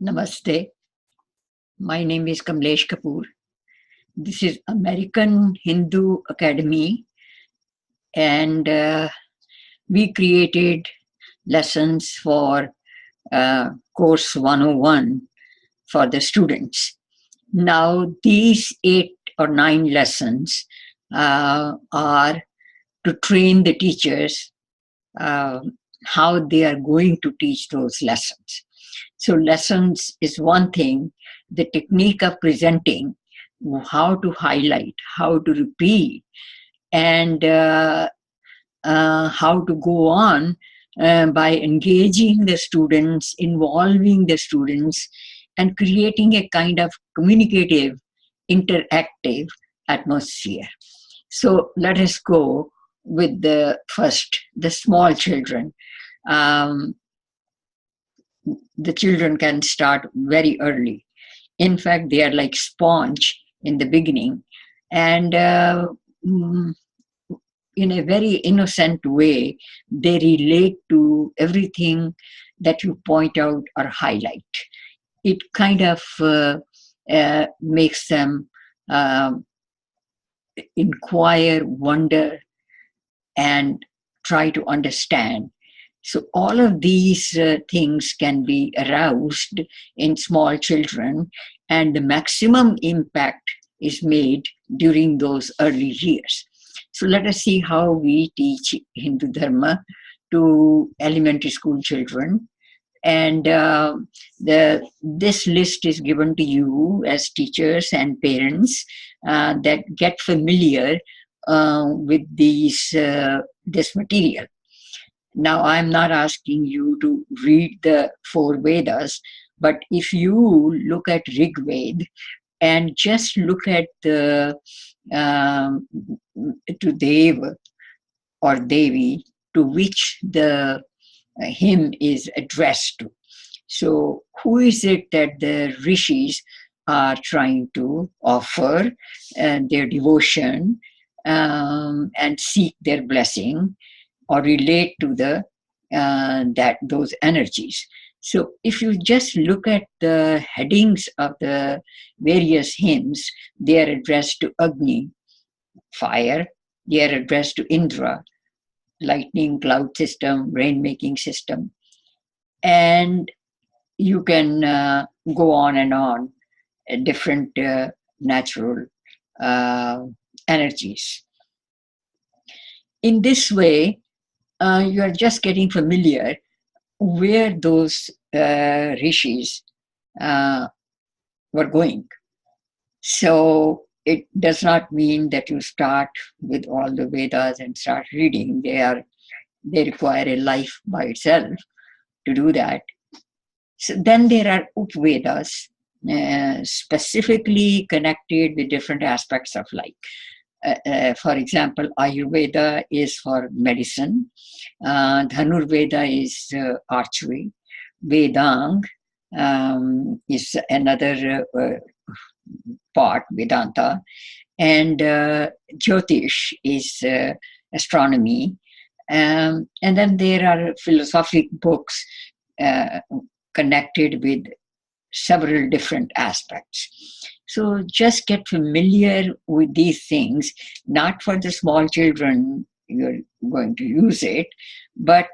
Namaste. My name is Kamlesh Kapoor. This is American Hindu Academy, and we created lessons for course 101 for the students. Now, these 8 or 9 lessons are to train the teachers uh, how they are going to teach those lessons. So, lessons is one thing, the technique of presenting, how to highlight, how to repeat, and how to go on by engaging the students, involving the students, and creating a kind of communicative, interactive atmosphere. So let us go with the first, the small children. Um, the children can start very early. In fact, they are like sponge in the beginning, and mm, in a very innocent way, they relate to everything that you point out or highlight. It kind of makes them um, inquire, wonder, and try to understand. So, all of these things can be aroused in small children, and the maximum impact is made during those early years. So, let us see how we teach Hindu Dharma to elementary school children. And this list is given to you as teachers and parents that get familiar with this material. Now, I'm not asking you to read the 4 Vedas, but if you look at Rig Veda and just look at the to Dev or Devi, to which the hymn is addressed to. So, who is it that the rishis are trying to offer their devotion and seek their blessing or relate to the those energies? So, if you just look at the headings of the various hymns, they are addressed to Agni, fire. They are addressed to Indra, lightning, cloud system, rain making system, and you can go on and on different natural uh, energies. In this way, you are just getting familiar where those rishis uh, were going. So it does not mean that you start with all the Vedas and start reading. They require a life by itself to do that. So then there are Upvedas, specifically connected with different aspects of life. For example, Ayurveda is for medicine, Dhanurveda is archery, Vedang is another part, Vedanta, and Jyotish is astronomy. And then there are philosophic books uh, connected with several different aspects. So just get familiar with these things, not for the small children you're going to use it, but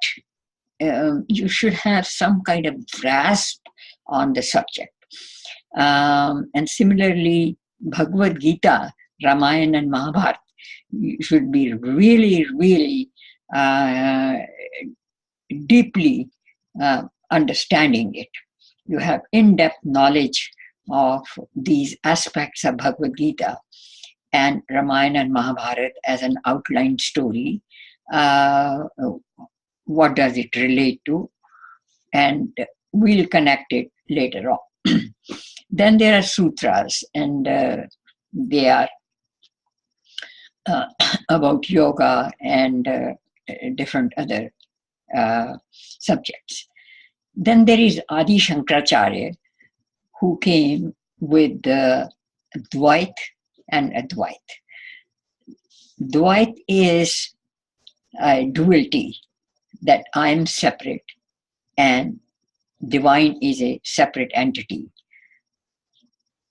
you should have some kind of grasp on the subject. And similarly, Bhagavad Gita, Ramayana, and Mahabharata should be really, really uh, deeply understanding it. You have in-depth knowledge of these aspects of Bhagavad Gita and Ramayana and Mahabharata as an outlined story. What does it relate to? And we'll connect it later on. Then there are sutras, and they are about yoga and different other subjects. Then there is Adi Shankaracharya, who came with Dvait and Advait. Dvait is a duality, that I'm separate and divine is a separate entity,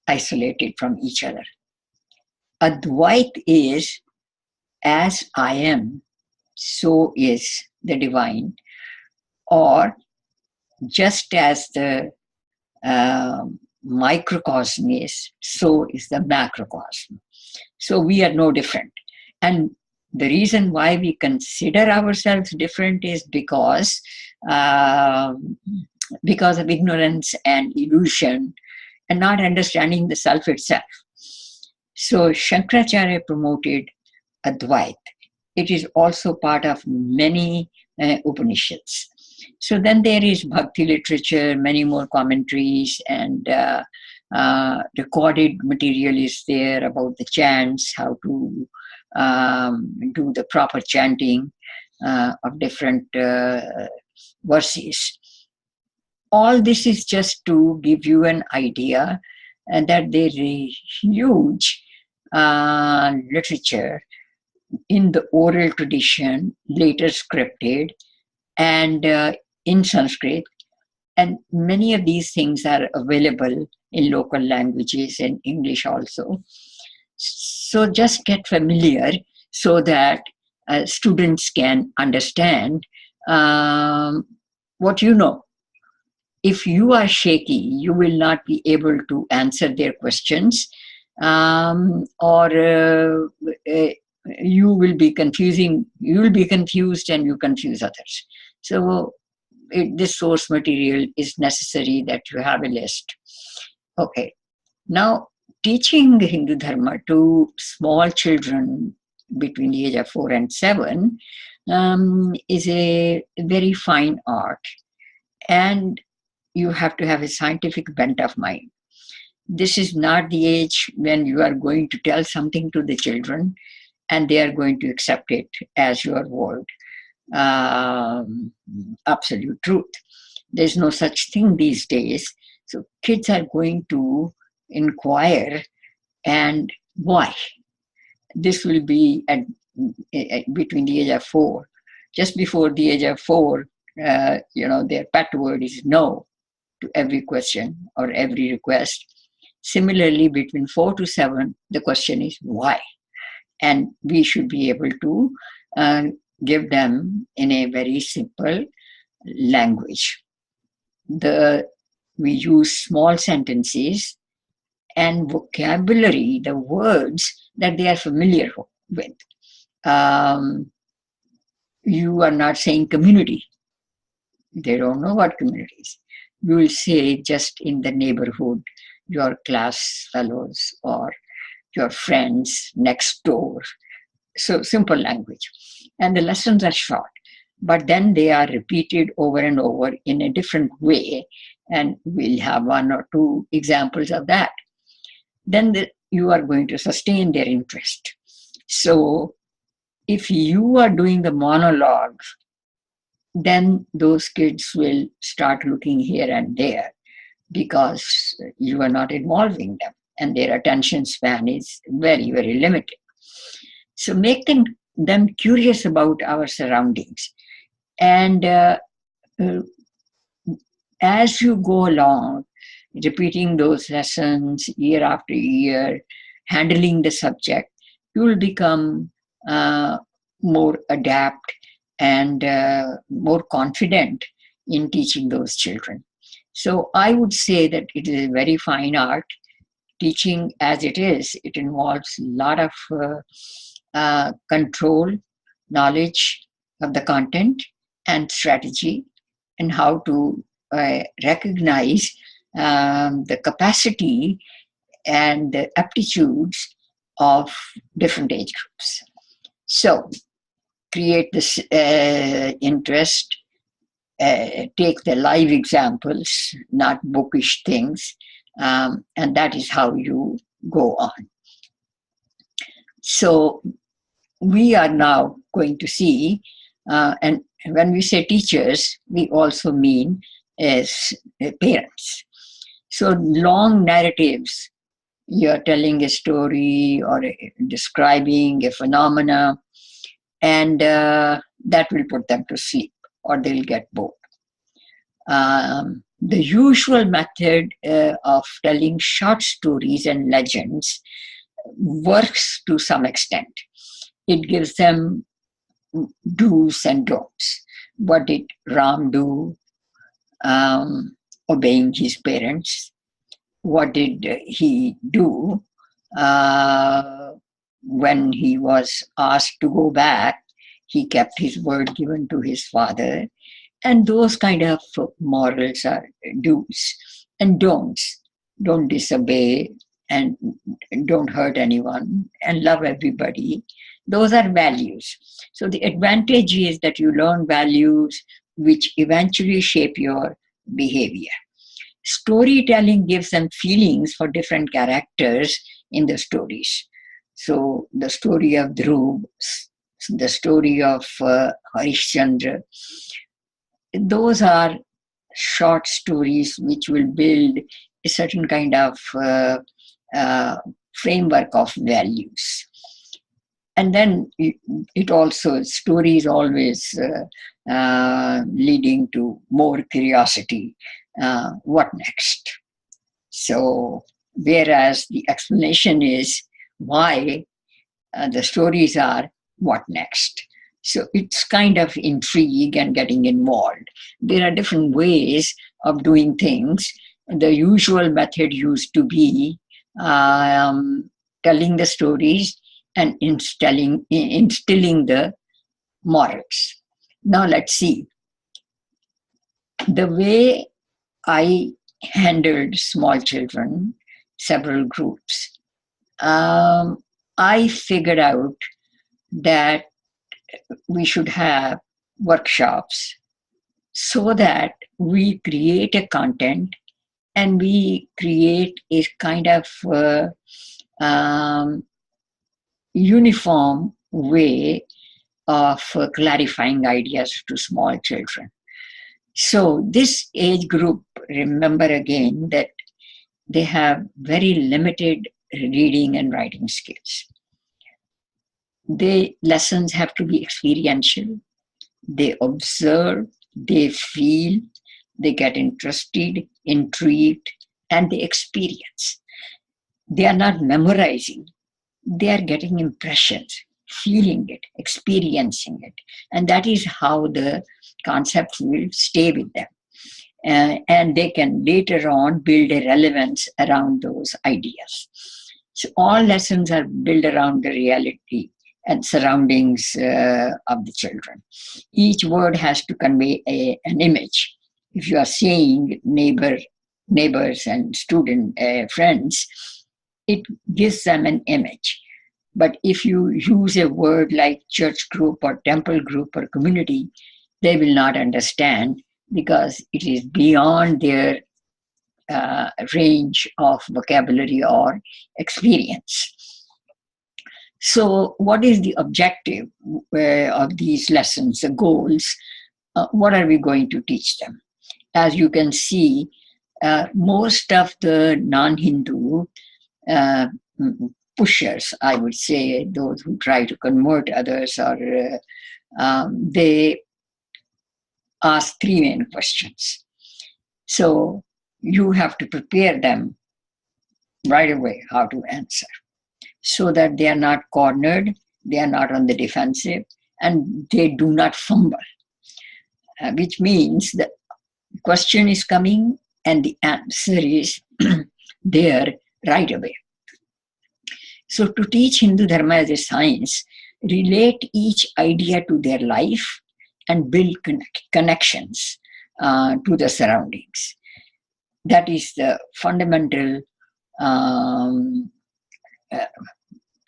isolated from each other. Advait is as I am, so is the divine, or just as the microcosm is, so is the macrocosm. So we are no different. And the reason why we consider ourselves different is uh, because of ignorance and illusion and not understanding the self itself. So Shankaracharya promoted Advait. It is also part of many Upanishads. So then there is Bhakti literature, many more commentaries, and recorded material is there about the chants, how to do the proper chanting of different verses. All this is just to give you an idea that there is a huge literature in the oral tradition, later scripted, and in Sanskrit. And many of these things are available in local languages and English also. So just get familiar so that students can understand what you know. If you are shaky, you will not be able to answer their questions, or you will be confusing. You will be confused, and you confuse others. So this source material is necessary that you have a list. Okay. Now, teaching the Hindu Dharma to small children between the age of 4 and 7 is a very fine art. And you have to have a scientific bent of mind. This is not the age when you are going to tell something to the children and they are going to accept it as your word. Absolute truth. There's no such thing these days. So kids are going to inquire, and why? This will be between the age of 4. Just before the age of 4, their pet word is no to every question or every request. Similarly, between 4 to 7, the question is why? And we should be able to give them in a very simple language. We use small sentences and vocabulary, the words that they are familiar with. You are not saying community. They don't know what community is. You will say just in the neighborhood, your class fellows or your friends next door. So simple language. And the lessons are short, but then they are repeated over and over in a different way. And we'll have 1 or 2 examples of that. Then you are going to sustain their interest. So if you are doing the monologue, then those kids will start looking here and there because you are not involving them and their attention span is very, very limited. So make them curious about our surroundings. And as you go along, repeating those lessons year after year, handling the subject, you will become more adept and more confident in teaching those children. So I would say that it is a very fine art. Teaching as it is, it involves a lot of control, knowledge of the content and strategy, and how to recognize the capacity and the aptitudes of different age groups. So create this interest, take the live examples, not bookish things, and that is how you go on. So we are now going to see, and when we say teachers, we also mean as parents. So long narratives, you're telling a story or describing a phenomena, and that will put them to sleep or they'll get bored. The usual method of telling short stories and legends works to some extent. It gives them do's and don'ts. What did Ram do? Obeying his parents. What did he do when he was asked to go back? He kept his word given to his father. And those kind of morals are do's and don'ts. Don't disobey and don't hurt anyone and love everybody. Those are values. So the advantage is that you learn values which eventually shape your behavior. Storytelling gives them feelings for different characters in the stories. So the story of Dhruv, the story of Harishchandra, those are short stories which will build a certain kind of framework of values. And then it also, story is always leading to more curiosity. What next? So, whereas the explanation is why, the stories are what next. So it's kind of intrigue and getting involved. There are different ways of doing things. The usual method used to be telling the stories and instilling the morals. Now let's see. The way I handled small children, several groups, I figured out that we should have workshops so that we create a content and we create a kind of uniform way of clarifying ideas to small children. So this age group, remember again that they have very limited reading and writing skills. The lessons have to be experiential. They observe, they feel, they get interested, intrigued, and they experience. They are not memorizing. They are getting impressions, feeling it, experiencing it. And that is how the concept will stay with them. And they can later on build a relevance around those ideas. So all lessons are built around the reality and surroundings of the children. Each word has to convey an image. If you are saying neighbors and student friends, it gives them an image. But if you use a word like church group or temple group or community, they will not understand because it is beyond their range of vocabulary or experience. So what is the objective of these lessons, the goals? What are we going to teach them? As you can see, most of the non-Hindu pushers, I would say, those who try to convert others, or they ask three main questions. So you have to prepare them right away how to answer, so that they are not cornered, they are not on the defensive, and they do not fumble, which means the question is coming and the answer is there right away. So to teach Hindu Dharma as a science, relate each idea to their life and build connections to the surroundings. That is the fundamental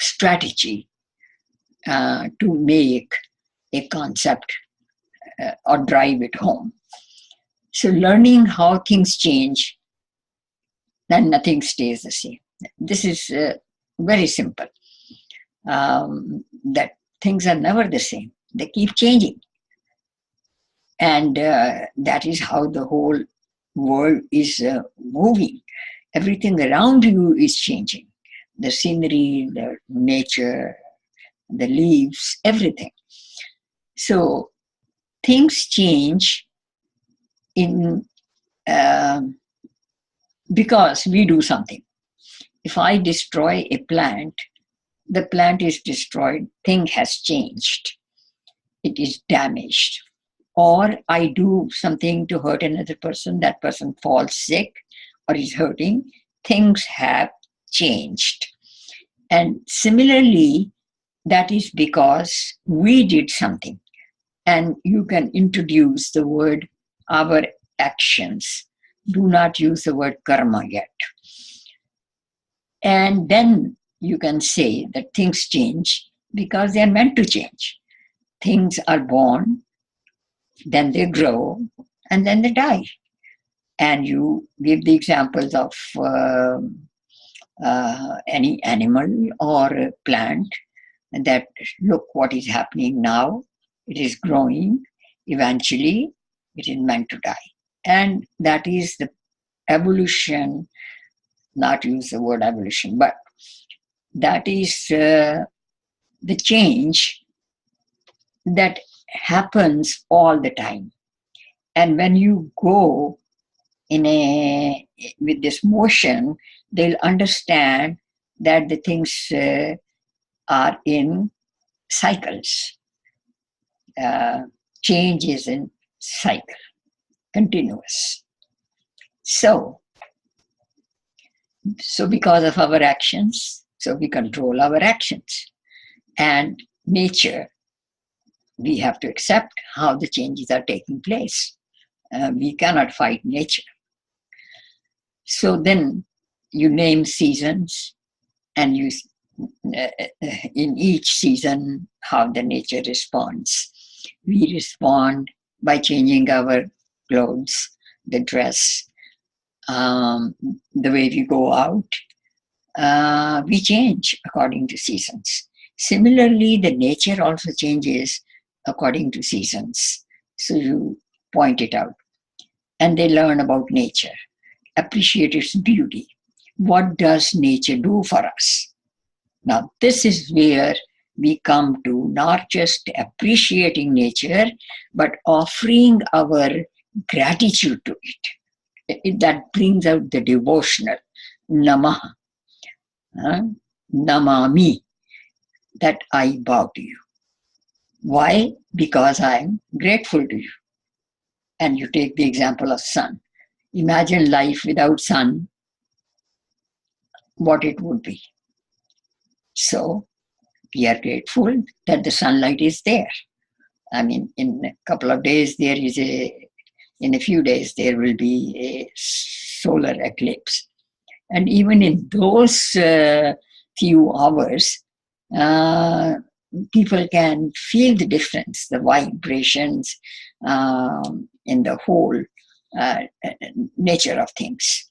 strategy to make a concept or drive it home. So learning how things change, then nothing stays the same. This is very simple. That things are never the same. They keep changing. And that is how the whole world is moving. Everything around you is changing. The scenery, the nature, the leaves, everything. So things change in um, because we do something. If I destroy a plant, the plant is destroyed, thing has changed, it is damaged. Or I do something to hurt another person, that person falls sick or is hurting, things have changed. And similarly, that is because we did something. And you can introduce the word our actions. Do not use the word karma yet. And then you can say that things change because they are meant to change. Things are born, then they grow, and then they die. And you give the examples of any animal or a plant that look what is happening now. It is growing. Eventually, it is meant to die. And that is the evolution, not use the word evolution, but that is the change that happens all the time. And when you go with this motion, they'll understand that the things are in cycles. Change is in cycle, continuous. So because of our actions, so we control our actions. And nature, we have to accept how the changes are taking place. We cannot fight nature. So then you name seasons, and you in each season how the nature responds. We respond by changing our clothes, the dress, the way we go out. We change according to seasons. Similarly, the nature also changes according to seasons. So you point it out. And they learn about nature, appreciate its beauty. What does nature do for us? Now, this is where we come to not just appreciating nature, but offering our gratitude to it. That brings out the devotional, namaha, namami, that I bow to you. Why? Because I'm grateful to you. And you take the example of sun. Imagine life without sun, what it would be. So we are grateful that the sunlight is there. I mean, in a couple of days, in a few days, there will be a solar eclipse. And even in those few hours, people can feel the difference, the vibrations in the whole nature of things.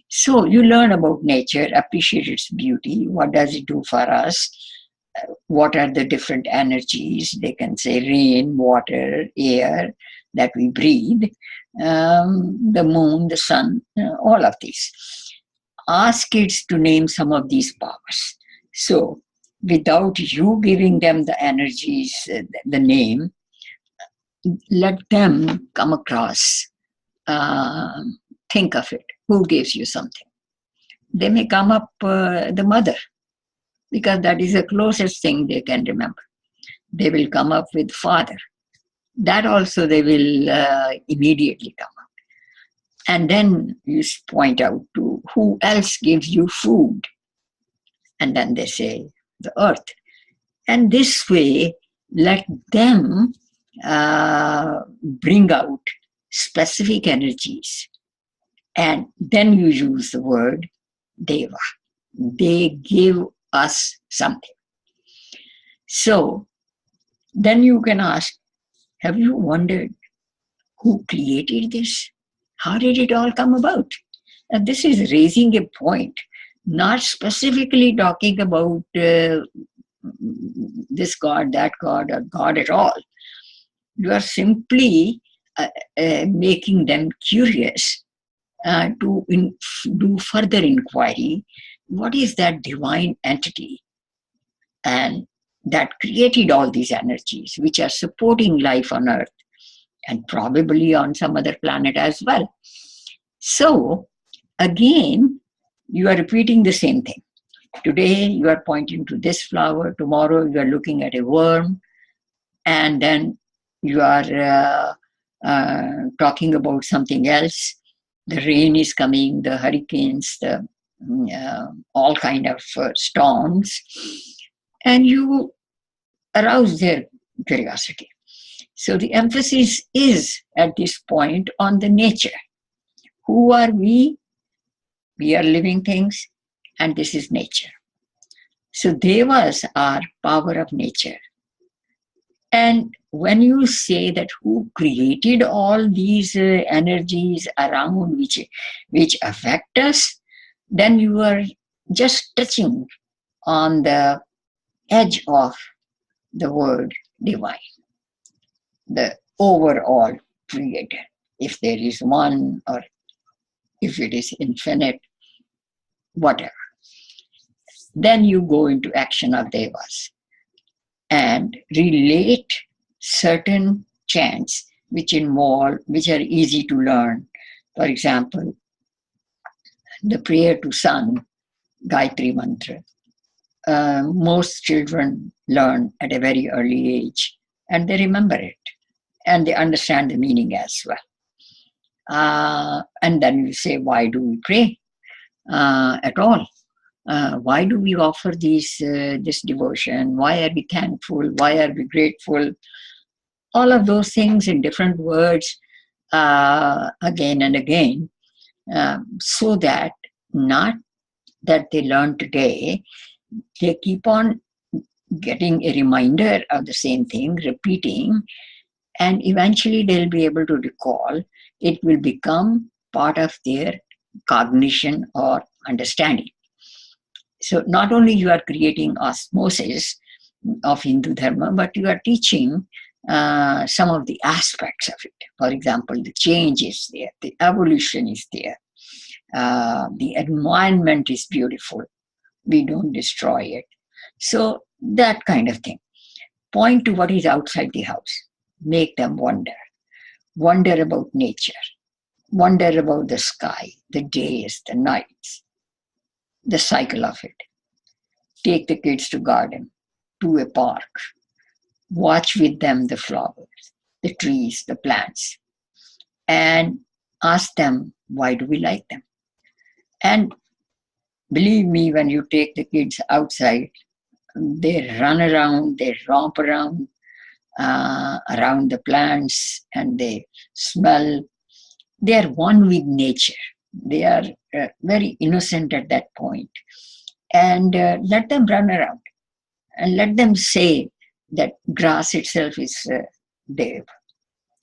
So you learn about nature, appreciate its beauty. What does it do for us? What are the different energies? They can say rain, water, air that we breathe, the moon, the sun, all of these. Ask kids to name some of these powers. So without you giving them the energies, the name, let them come across, think of it. Who gives you something? They may come up the mother, because that is the closest thing they can remember. They will come up with father. That also they will immediately come up. And then you point out to who else gives you food. And then they say the earth. And this way, let them bring out specific energies. And then you use the word deva. They give us something. So then you can ask, have you wondered who created this? How did it all come about? And this is raising a point, not specifically talking about this God, that God, or God at all. You are simply making them curious to do further inquiry. What is that divine entity and that created all these energies which are supporting life on Earth and probably on some other planet as well? So again, you are repeating the same thing. Today you are pointing to this flower, tomorrow you are looking at a worm, and then you are talking about something else. The rain is coming, the hurricanes, the all kind of storms, and you arouse their curiosity. So the emphasis is at this point on the nature. Who are we? We are living things, and this is nature. So devas are power of nature. And when you say that who created all these energies around which affect us, then you are just touching on the edge of the word divine, the overall creator. If there is one or if it is infinite, whatever. Then you go into action of devas and relate certain chants which are easy to learn. For example, the prayer to sun, Gayatri Mantra. Most children learn at a very early age and they remember it and they understand the meaning as well. And then you say, why do we pray at all? Why do we offer this devotion? Why are we thankful? Why are we grateful? All of those things in different words again and again, so that not that they learn today, they keep on getting a reminder of the same thing, repeating, and eventually they'll be able to recall. It will become part of their cognition or understanding. So not only you are creating osmosis of Hindu Dharma, but you are teaching some of the aspects of it. For example, the change is there, the evolution is there, the environment is beautiful. We don't destroy it. So that kind of thing. Point to what is outside the house. Make them wonder. Wonder about nature. Wonder about the sky, the days, the nights, the cycle of it. Take the kids to garden, to a park. Watch with them the flowers, the trees, the plants, and ask them, why do we like them? And believe me, when you take the kids outside, they run around, they romp around the plants, and they smell. They are one with nature. They are very innocent at that point. And let them run around and let them say that grass itself is Dev.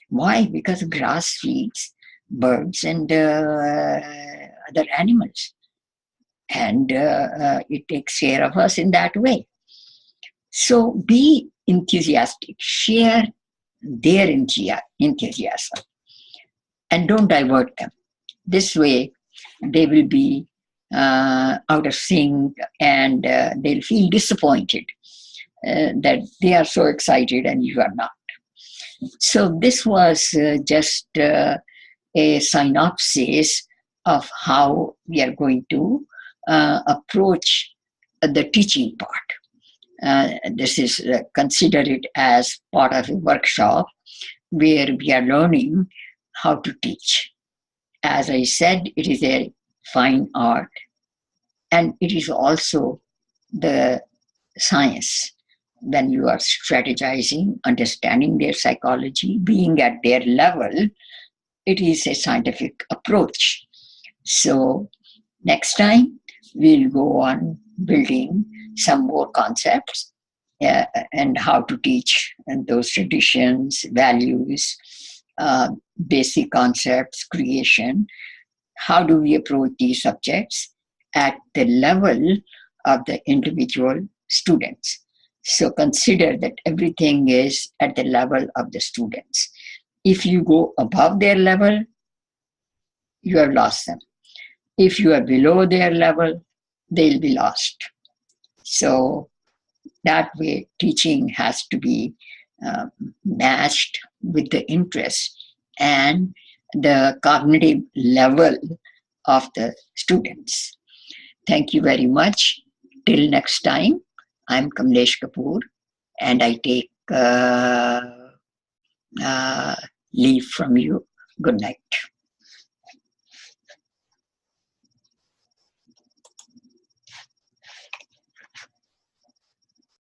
Why? Because grass feeds birds and other animals. And it takes care of us in that way. So be enthusiastic. Share their enthusiasm. And don't divert them. This way, they will be out of sync and they'll feel disappointed that they are so excited and you are not. So this was just a synopsis of how we are going to approach the teaching part. This is consider it as part of a workshop where we are learning how to teach. As I said, it is a fine art, and it is also the science. When you are strategizing, understanding their psychology, being at their level, it is a scientific approach. So next time, we'll go on building some more concepts and how to teach and those traditions, values, basic concepts, creation. How do we approach these subjects at the level of the individual students? So consider that everything is at the level of the students. If you go above their level, you have lost them. If you are below their level, they'll be lost. So that way, teaching has to be matched with the interest and the cognitive level of the students. Thank you very much. Till next time, I'm Kamlesh Kapoor, and I take leave from you. Good night.